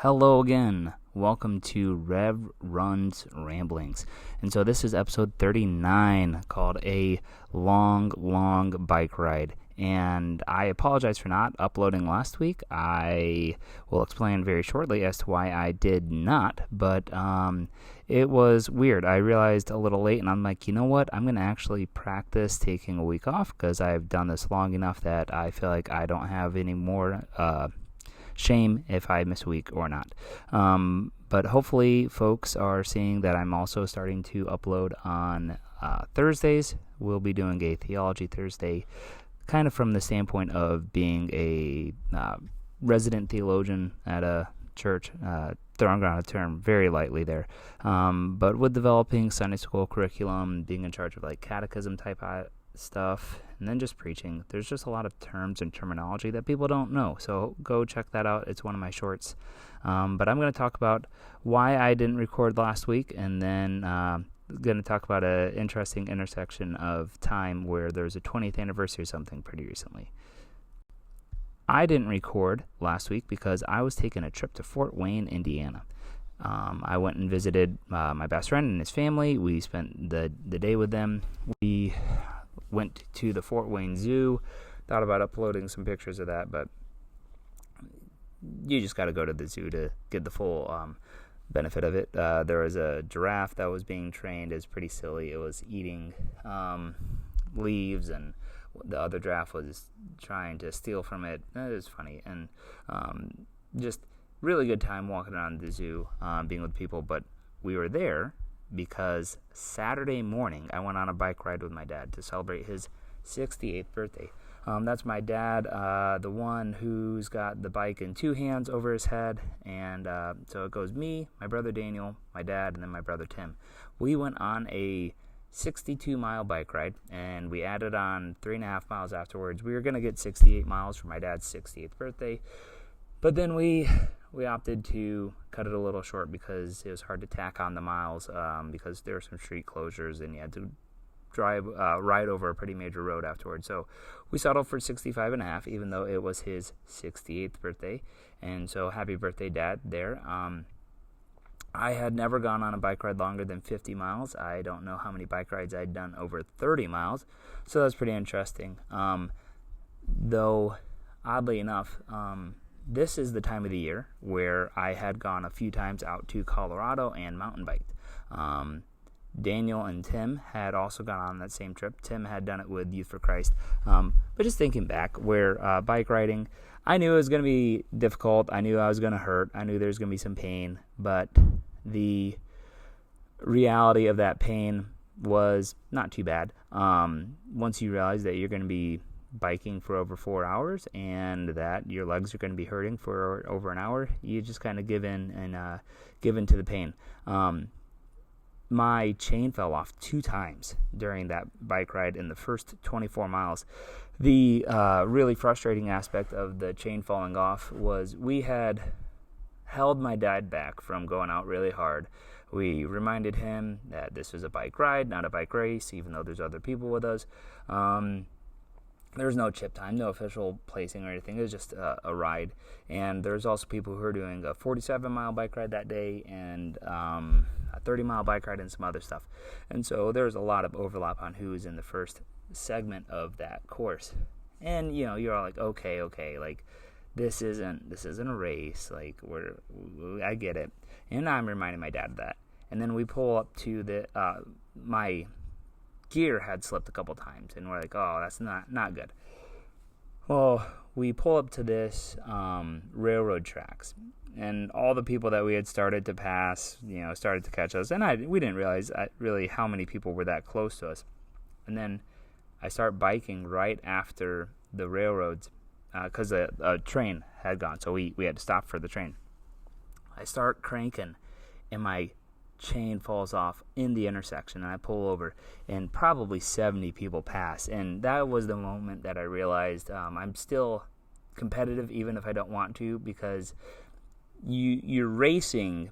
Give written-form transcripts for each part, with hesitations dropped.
Hello again. Welcome to Rev Runs Ramblings. And so this is episode 39 called A Long Bike Ride. And I apologize for not uploading last week. I will explain very shortly as to why I did not, but it was weird. I realized a little late, and I'm like, you know what? I'm going to actually practice taking a week off because I've done this long enough that I feel like I don't have any more shame if I miss a week or not. But hopefully folks are seeing that I'm also starting to upload on Thursdays. We'll be doing a Theology Thursday, kind of from the standpoint of being a resident theologian at a church, throwing around a term very lightly there, but with developing Sunday school curriculum, being in charge of like catechism type stuff, and then just preaching. There's just a lot of terms and terminology that people don't know, so go check that out. It's one of my shorts, but I'm going to talk about why I didn't record last week, and then going to talk about an interesting intersection of time where there's a 20th anniversary or something pretty recently. I didn't record last week because I was taking a trip to Fort Wayne, Indiana. I went and visited my best friend and his family. We spent the day with them. We went to the Fort Wayne Zoo. Thought about uploading some pictures of that, but you just got to go to the zoo to get the full benefit of it. There was a giraffe that was being trained. It was pretty silly. It was eating leaves, and the other giraffe was trying to steal from it. It was funny, and just really good time walking around the zoo, being with people. But we were there because Saturday morning I went on a bike ride with my dad to celebrate his 68th birthday. That's my dad, the one who's got the bike in two hands over his head, and so it goes me, my brother Daniel, my dad, and then my brother Tim. We went on a 62-mile bike ride, and we added on 3.5 miles afterwards. We were going to get 68 miles for my dad's 68th birthday, but then we opted to cut it a little short because it was hard to tack on the miles because there were some street closures, and you had to ride over a pretty major road afterwards. So we settled for 65.5, even though it was his 68th birthday. And so happy birthday, Dad, there. I had never gone on a bike ride longer than 50 miles. I don't know how many bike rides I'd done over 30 miles. So that's pretty interesting. Though, oddly enough, this is the time of the year where I had gone a few times out to Colorado and mountain biked. Daniel and Tim had also gone on that same trip. Tim had done it with Youth for Christ. But just thinking back, where bike riding, I knew it was going to be difficult. I knew I was going to hurt. I knew there was going to be some pain. But the reality of that pain was not too bad. Once you realize that you're going to be biking for over 4 hours and that your legs are going to be hurting for over an hour, you just kind of give in and give in to the pain. My chain fell off 2 times during that bike ride in the first 24 miles. The really frustrating aspect of the chain falling off was we had held my dad back from going out really hard. We reminded him that this was a bike ride, not a bike race, even though there's other people with us. There's no chip time, no official placing or anything. It was just a ride. And there's also people who are doing a 47-mile bike ride that day and a 30-mile bike ride and some other stuff. And so there's a lot of overlap on who is in the first segment of that course. And, you know, you're all like, okay, like, this isn't a race. Like, I get it. And I'm reminding my dad of that. And then we pull up to the my gear had slipped a couple times, and we're like, oh, that's not good. Well, we pull up to this railroad tracks, and all the people that we had started to pass, started to catch us, and we didn't realize really how many people were that close to us. And then I start biking right after the railroads because a train had gone, so we had to stop for the train. I start cranking, and my chain falls off in the intersection, and I pull over, and probably 70 people pass. And that was the moment that I realized I'm still competitive even if I don't want to, because you're racing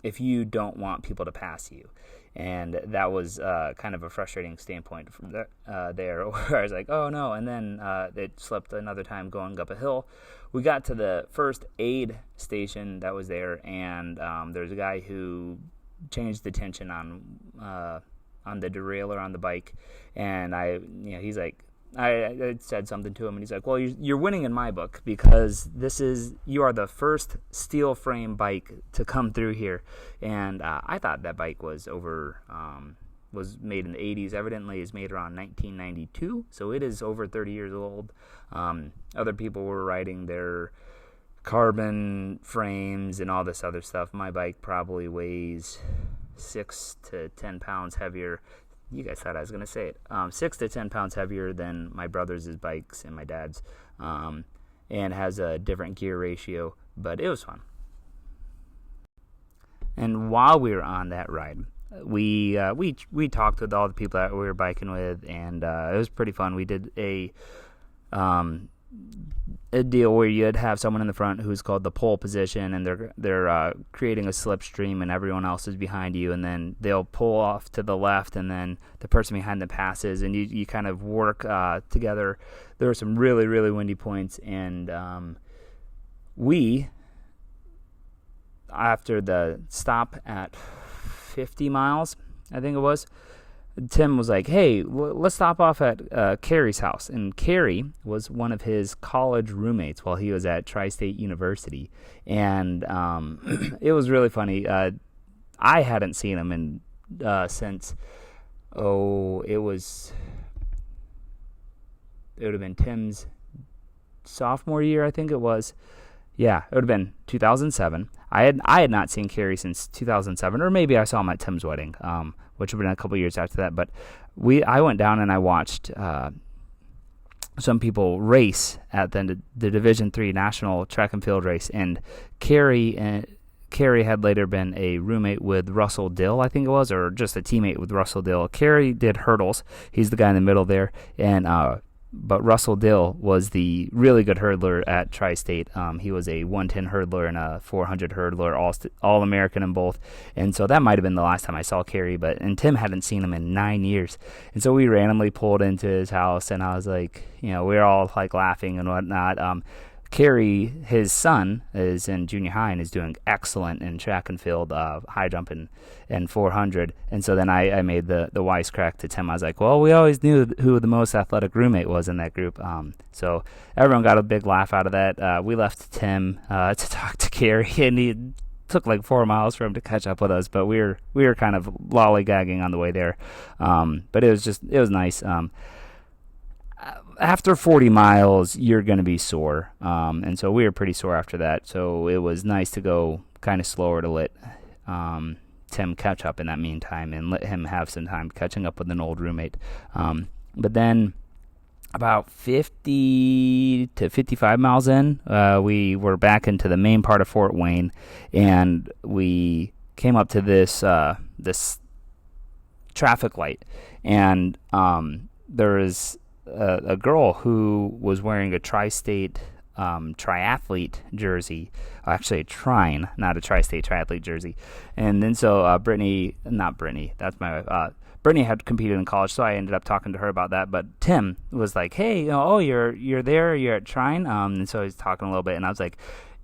if you don't want people to pass you. And that was kind of a frustrating standpoint from there, where I was like, oh no. And then it slipped another time going up a hill. We got to the first aid station that was there, and there's a guy who changed the tension on the derailleur on the bike. And he's like, I said something to him, and he's like, well, you're winning in my book, because you are the first steel frame bike to come through here. And I thought that bike was made in the 80s. Evidently is made around 1992, so it is over 30 years old. Other people were riding their carbon frames and all this other stuff. My bike probably weighs 6 to 10 pounds heavier. You guys thought I was going to say it. 6 to 10 pounds heavier than my brother's bikes and my dad's, and has a different gear ratio, but it was fun. And while we were on that ride, we talked with all the people that we were biking with, and it was pretty fun. We did a deal where you'd have someone in the front who's called the pole position, and they're creating a slipstream, and everyone else is behind you, and then they'll pull off to the left, and then the person behind them passes, and you kind of work together. There were some really, really windy points, and after the stop at 50 miles, I think it was, Tim was like, hey, let's stop off at Carrie's house. And Carrie was one of his college roommates while he was at Tri-State University. And it was really funny. I hadn't seen him since, it would have been Tim's sophomore year, I think it was. Yeah, it would have been 2007. I had not seen Carrie since 2007, or maybe I saw him at Tim's wedding, which would have been a couple years after that. But I went down and I watched some people race at the Division III National Track and Field race, and Carrie had later been a roommate with Russell Dill, I think it was, or just a teammate with Russell Dill. Carrie did hurdles. He's the guy in the middle there, but Russell Dill was the really good hurdler at Tri-State. He was a 110 hurdler and a 400 hurdler, all-American in both. And so that might have been the last time I saw Carrie, and Tim hadn't seen him in 9 years. And so we randomly pulled into his house, and I was like, we were all like laughing and whatnot. Carrie, his son, is in junior high and is doing excellent in track and field, high jump and 400. And so then I made the wisecrack to Tim. I was like, well, we always knew who the most athletic roommate was in that group. So everyone got a big laugh out of that. We left Tim to talk to Carrie, and he took like 4 miles for him to catch up with us. But we were kind of lollygagging on the way there. But it was nice. After 40 miles, you're going to be sore. And so we were pretty sore after that. So it was nice to go kind of slower to let Tim catch up in that meantime and let him have some time catching up with an old roommate. But then about 50 to 55 miles in, we were back into the main part of Fort Wayne, and we came up to this traffic light. And there was a girl who was wearing a Tri-State triathlete jersey, actually a Trine, not a Tri-State triathlete jersey. And then so Brittany had competed in college, so I ended up talking to her about that. But Tim was like, hey, you're there, you're at Trine, and so he's talking a little bit, and I was like,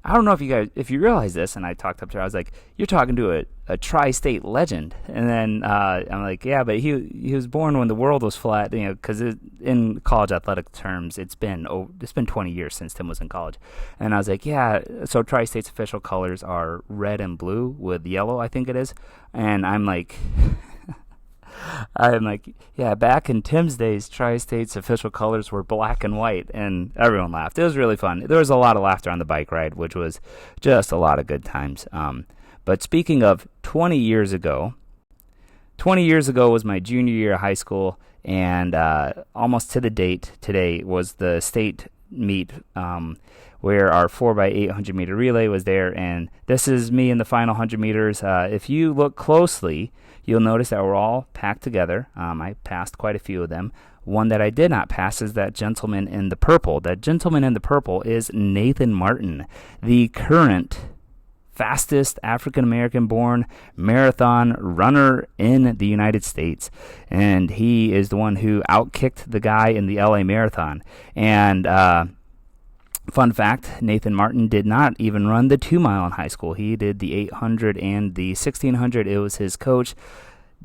I don't know if you realize this, and I talked up to her. I was like, you're talking to a Tri-State legend. And then I'm like, yeah, but he was born when the world was flat, because in college athletic terms, it's been 20 years since Tim was in college. And I was like, yeah, so Tri-State's official colors are red and blue with yellow, I think it is. And I'm like, yeah, back in Tim's days, Tri-State's official colors were black and white, and everyone laughed. It was really fun. There was a lot of laughter on the bike ride, which was just a lot of good times. But speaking of 20 years ago was my junior year of high school, and almost to the date today was the state meet where our 4x800 meter relay was there, and this is me in the final 100 meters. If you look closely, you'll notice that we're all packed together. I passed quite a few of them. One that I did not pass is that gentleman in the purple. That gentleman in the purple is Nathan Martin, the current fastest African-American born marathon runner in the United States. And he is the one who outkicked the guy in the LA Marathon. And fun fact, Nathan Martin did not even run the 2-mile in high school. He did the 800 and the 1600. It was his coach,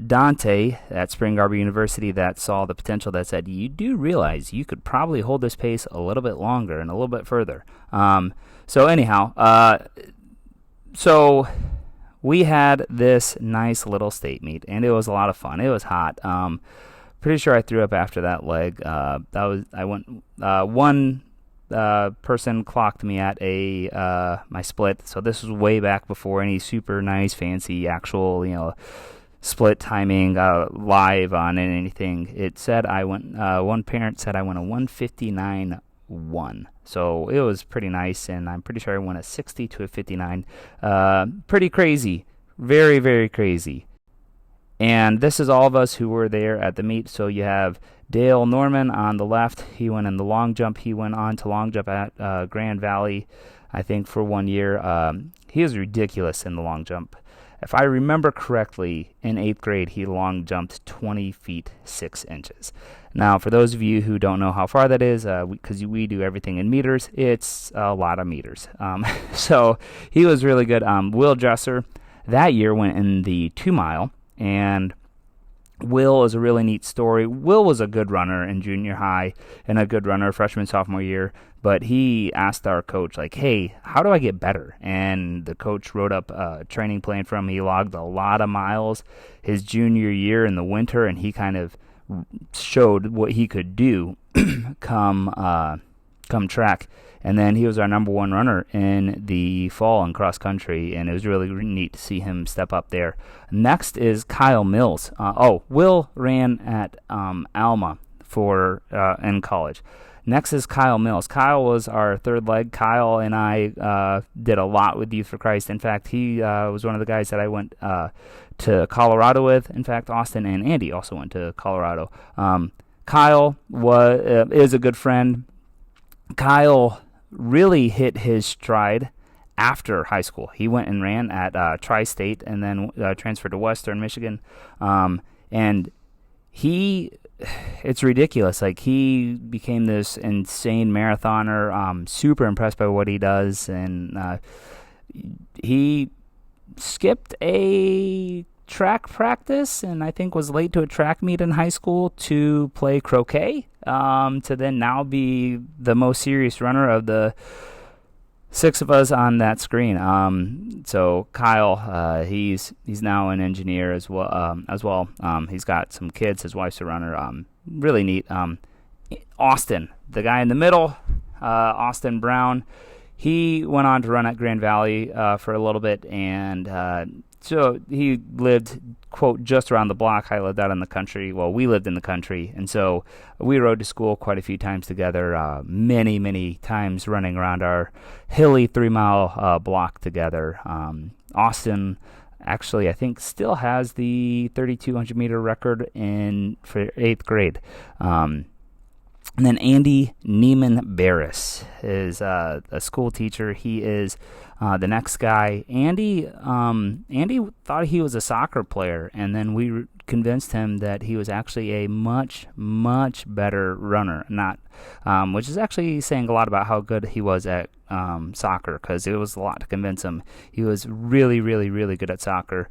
Dante, at Spring Arbor University, that saw the potential, that said, you do realize you could probably hold this pace a little bit longer and a little bit further. So we had this nice little state meet, and it was a lot of fun. It was hot. Pretty sure I threw up after that leg. One person clocked me at my split. So this was way back before any super nice, fancy, actual, split timing live on anything. It said I went. One parent said I went a 1:59.1. So it was pretty nice, and I'm pretty sure I went a 60 to a 59. Pretty crazy, very, very crazy. And this is all of us who were there at the meet. So you have Dale Norman on the left. He went in the long jump. He went on to long jump at Grand Valley, I think, for 1 year. He was ridiculous in the long jump. If I remember correctly, in 8th grade, he long jumped 20 feet 6 inches. Now, for those of you who don't know how far that is, because we do everything in meters, it's a lot of meters. So he was really good. Will Dresser that year went in the 2-mile, and Will is a really neat story. Will was a good runner in junior high and a good runner freshman, sophomore year, but he asked our coach, like, hey, how do I get better? And the coach wrote up a training plan for him. He logged a lot of miles his junior year in the winter, and he kind of showed what he could do come track. And then he was our number one runner in the fall in cross country, and it was really neat to see him step up there. Next is Kyle Mills. Will ran at Alma in college. Next is Kyle Mills. Kyle was our third leg. Kyle and I did a lot with Youth for Christ. In fact, he was one of the guys that I went to Colorado with. In fact, Austin and Andy also went to Colorado. Kyle is a good friend. Kyle really hit his stride after high school. He went and ran at Tri-State and then transferred to Western Michigan. And it's ridiculous. Like, he became this insane marathoner. Super impressed by what he does. And he skipped a track practice and I think was late to a track meet in high school to play croquet, to then now be the most serious runner of the 6 of us on that screen. So Kyle, he's now an engineer as well. He's got some kids. His wife's a runner. Really neat. Austin, the guy in the middle, Austin Brown, he went on to run at Grand Valley for a little bit, and so he lived, quote, just around the block. I lived out in the country. Well, we lived in the country, and so we rode to school quite a few times together, many, many times running around our hilly 3-mile block together. Austin, actually, I think, still has the 3,200-meter record for 8th grade. And then Andy Neiman Barris is a school teacher. He is the next guy. Andy thought he was a soccer player, and then we convinced him that he was actually a much, much better runner. Which is actually saying a lot about how good he was at soccer, because it was a lot to convince him. He was really, really, really good at soccer.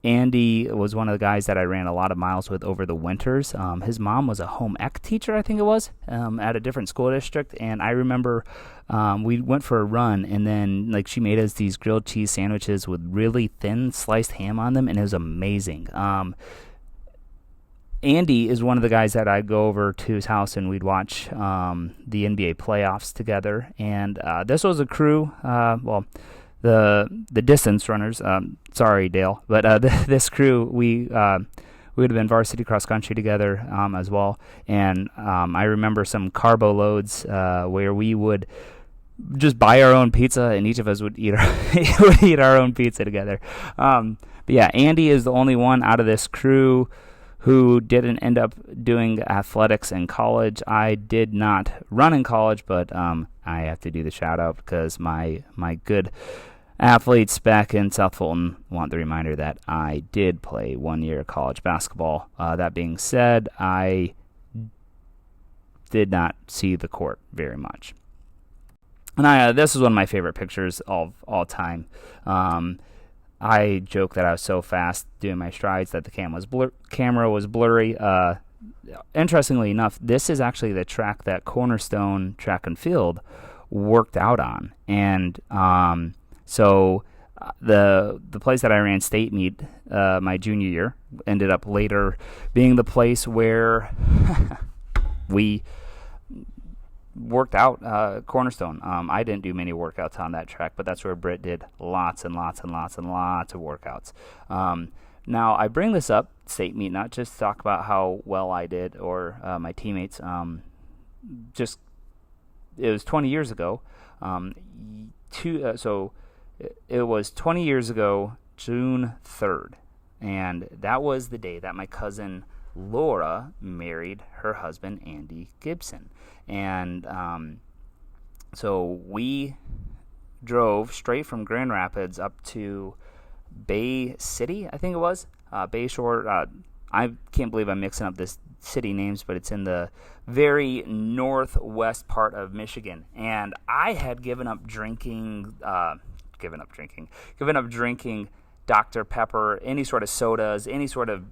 Andy was one of the guys that I ran a lot of miles with over the winters. His mom was a home ec teacher, I think it was, at a different school district. And I remember we went for a run, and then she made us these grilled cheese sandwiches with really thin sliced ham on them, and it was amazing. Andy is one of the guys that I'd go over to his house and we'd watch the NBA playoffs together. And this was a crew, the distance runners, sorry Dale, but this crew, we would have been varsity cross country together as well. And I remember some carbo loads where we would just buy our own pizza, and each of us would eat our own pizza together. But yeah, Andy is the only one out of this crew who didn't end up doing athletics in college. I did not run in college, but I have to do the shout out because my good athletes back in South Fulton want the reminder that I did play 1 year of college basketball. That being said, I did not see the court very much. And this is one of my favorite pictures of all time. I joke that I was so fast doing my strides that the camera was blurry. Interestingly enough, this is actually the track that Cornerstone Track and Field worked out on. And so the place that I ran state meet my junior year ended up later being the place where we worked out Cornerstone. I didn't do many workouts on that track, but that's where Britt did lots and lots and lots and lots of workouts. Now, I bring this up, state meet, not just to talk about how well I did or my teammates. It was 20 years ago. So it was 20 years ago, June 3rd, and that was the day that my cousin Laura married her husband, Andy Gibson. And so we drove straight from Grand Rapids up to Bay City, I think it was, Bay Shore. I can't believe I'm mixing up this city names, but it's in the very northwest part of Michigan. And I had given up drinking Dr. Pepper, any sort of sodas, any sort of,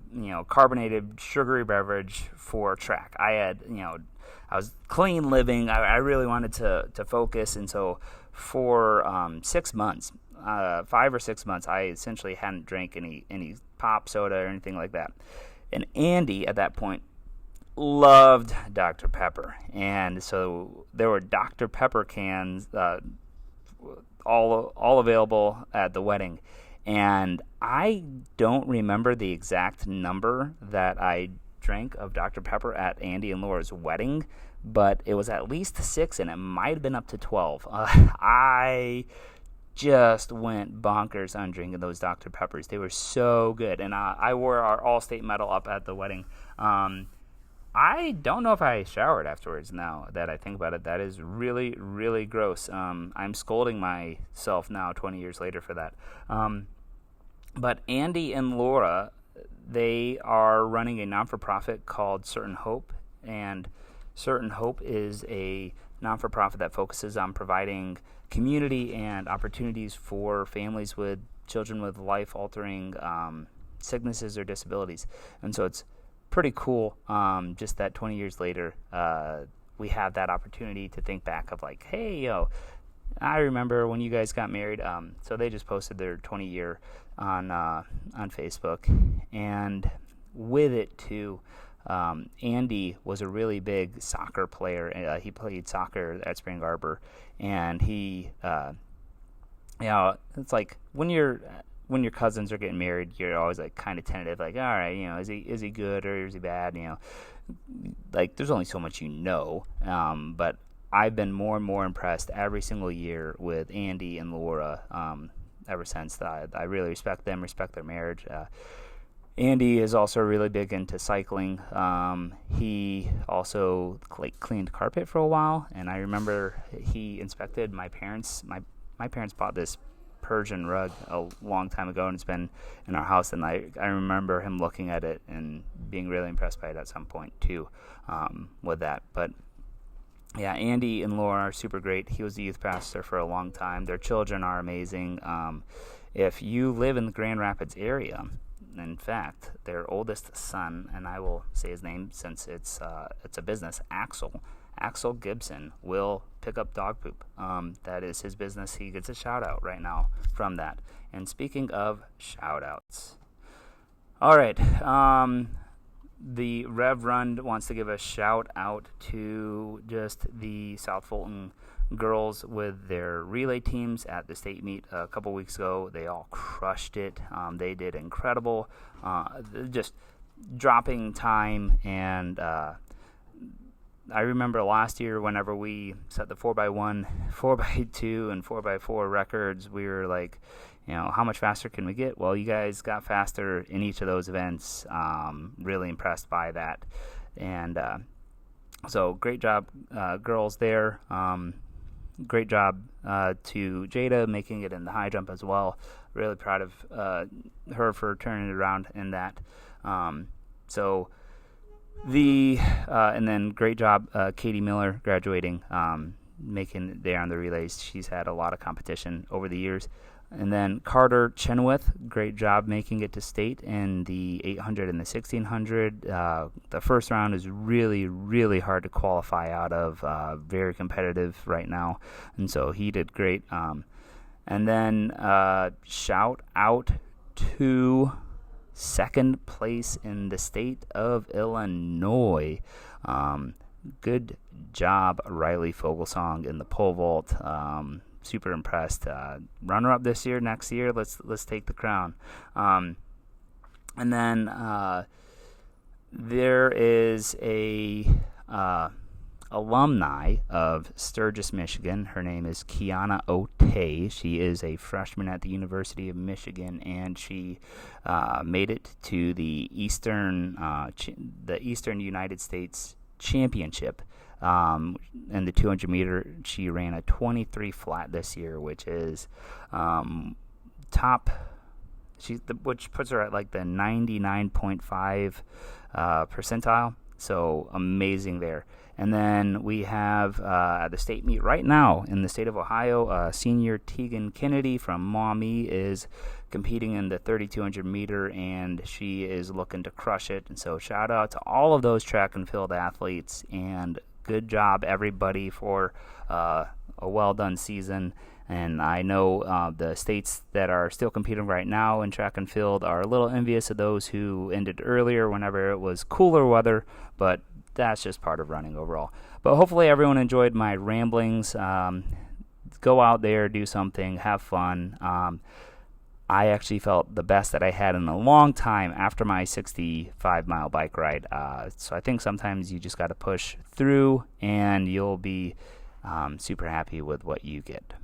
carbonated, sugary beverage for track. I was clean living. I really wanted to focus. And so for 6 months, 5 or 6 months, I essentially hadn't drank any pop soda or anything like that. And Andy, at that point, loved Dr. Pepper. And so there were Dr. Pepper cans all available at the wedding. And I don't remember the exact number that I drank of Dr. Pepper at Andy and Laura's wedding, but it was at least 6, and it might have been up to 12. I just went bonkers on drinking those Dr. Peppers. They were so good, and I wore our all-state medal up at the wedding. I don't know if I showered afterwards now that I think about it. That is really, really gross. I'm scolding myself now 20 years later for that. But Andy and Laura, they are running a non-for-profit called Certain Hope, and Certain Hope is a non-for-profit that focuses on providing community and opportunities for families with children with life-altering sicknesses or disabilities. And so it's pretty cool just that 20 years later we have that opportunity to think back of like, hey, I remember when you guys got married. So they just posted their 20-year on Facebook, and with it too, Andy was a really big soccer player. He played soccer at Spring Arbor, and he, it's like when your cousins are getting married, you're always like kind of tentative, like, all right, is he good or is he bad? Like there's only so much but I've been more and more impressed every single year with Andy and Laura ever since. I really respect them, respect their marriage. Andy is also really big into cycling. He also cleaned carpet for a while, and I remember he inspected my parents. My parents bought this Persian rug a long time ago, and it's been in our house, and I remember him looking at it and being really impressed by it at some point too with that. But yeah, Andy and Laura are super great. He was the youth pastor for a long time. Their children are amazing. If you live in the Grand Rapids area, in fact, their oldest son, and I will say his name since it's a business, Axel Gibson, will pick up dog poop. That is his business. He gets a shout out right now from that. And speaking of shout outs, all right, the Reverend wants to give a shout out to just the South Fulton girls with their relay teams at the state meet a couple weeks ago. They all crushed it. They did incredible, just dropping time. And I remember last year whenever we set the 4x1, 4x2, and 4x4 records, we were like, how much faster can we get? Well, you guys got faster in each of those events. Really impressed by that. And so great job, girls there. Great job, to Jada making it in the high jump as well. Really proud of her for turning it around in that. And then great job, Katie Miller, graduating, making it there on the relays. She's had a lot of competition over the years. And then Carter Chenoweth, great job making it to state in the 800 and the 1600. The first round is really, really hard to qualify out of. Very competitive right now, and so he did great. And then shout out to second place in the state of Illinois. Good job, Riley Fogelsong in the pole vault. Super impressed. Runner up this year, next year, let's take the crown. And then there is a alumni of Sturgis, Michigan. Her name is Kiana Otey. She is a freshman at the University of Michigan, and she made it to the Eastern United States Championship. In the 200 meter, she ran a 23 flat this year, which is top. Which puts her at like the 99.5 percentile. So amazing there. And then we have at the state meet right now in the state of Ohio, senior Tegan Kennedy from Maumee is competing in the 3200 meter, and she is looking to crush it. And so shout out to all of those track and field athletes, and good job, everybody, for a well-done season. And I know the states that are still competing right now in track and field are a little envious of those who ended earlier whenever it was cooler weather, but that's just part of running overall. But hopefully everyone enjoyed my ramblings. Go out there, do something, have fun. I actually felt the best that I had in a long time after my 65-mile bike ride. So I think sometimes you just got to push through, and you'll be super happy with what you get.